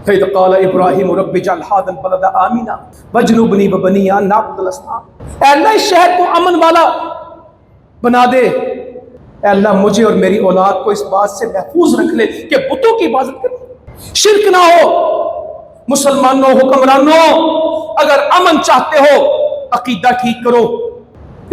فَإِذْ قَالَ إِبْرَاهِيمُ رَبِّ اجْعَلْ هَٰذَا الْبَلَدَ آمِنًا وَاجْنُبْنِي وَبَنِيَّ أَن نَّعْبُدَ الْأَصْنَامَ۔ اے اللہ اس شہر کو امن والا بنا دے، اے اللہ مجھے اور میری اولاد کو اس بات سے محفوظ رکھ لے کہ بتوں کی عبادت کریں، شرک نہ ہو۔ مسلمانوں، حکمرانوں، اگر امن چاہتے ہو عقیدہ ٹھیک کرو۔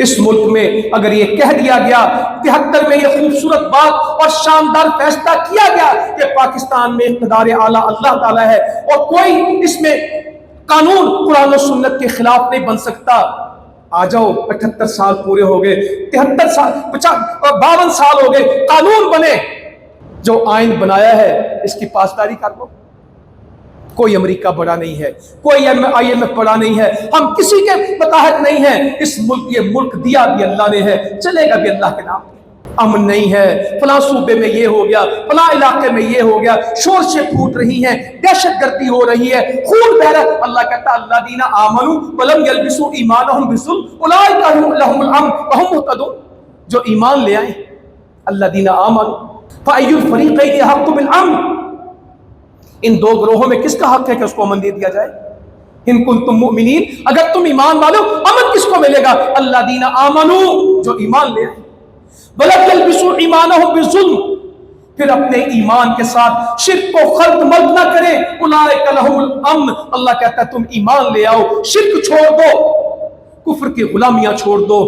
اس ملک میں اگر یہ کہہ دیا گیا 73 میں یہ خوبصورت بات اور شاندار فیصلہ کیا گیا کہ پاکستان میں اقتدار اعلیٰ اللہ تعالیٰ ہے اور کوئی اس میں قانون قرآن و سنت کے خلاف نہیں بن سکتا، آ جاؤ 78 سال پورے ہو گئے، 73 سال 52 سال ہو گئے، قانون بنے، جو آئین بنایا ہے اس کی پاسداری کر لو۔ کوئی امریکہ بڑا نہیں ہے، کوئی IMF بڑا نہیں ہے، ہم کسی کے متحد نہیں ہیں۔ اس ملک، یہ ملک دیا بھی اللہ نے ہے، چلے گا بھی اللہ کے نام۔ امن نہیں ہے، فلاں صوبے میں یہ ہو گیا، فلاں علاقے میں یہ ہو گیا، شورشیں پھوٹ رہی ہیں، دہشت گردی ہو رہی ہے، خون بہ رہا ہے۔ اللہ کہتا ہے الذین آمنوا ولم یلبسوا ایمانہم بظلم اولئک لہم الامن وہم مہتدون۔ جو ایمان لے آئے، الذین آمنوا فأی الفریقین احق بالامن، ان دو گروہوں میں کس کا حق ہے کہ اس کو امن دے دیا جائے؟ ان کنتم مؤمنین، اگر تم ایمان والو، امن کس کو ملے گا؟ الذین آمنوا، جو ایمان لے آئے، ولم یلبسوا ایمانہم بظلم، پھر اپنے ایمان کے ساتھ شرک کو خلط ملط نہ کریں، اولئک لہم الامن۔ اللہ کہتا ہے تم ایمان لے آؤ، شرک چھوڑ دو، کفر کی غلامیاں چھوڑ دو،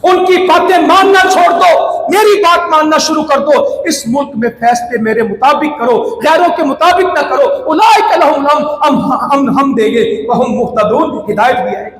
ان کی باتیں ماننا چھوڑ دو، میری بات ماننا شروع کر دو، اس ملک میں فیصلے میرے مطابق کرو، غیروں کے مطابق نہ کرو۔ اولئک لہم الامن، ہم دیں گے وہم مہتدون، ہدایت بھی آئے گی۔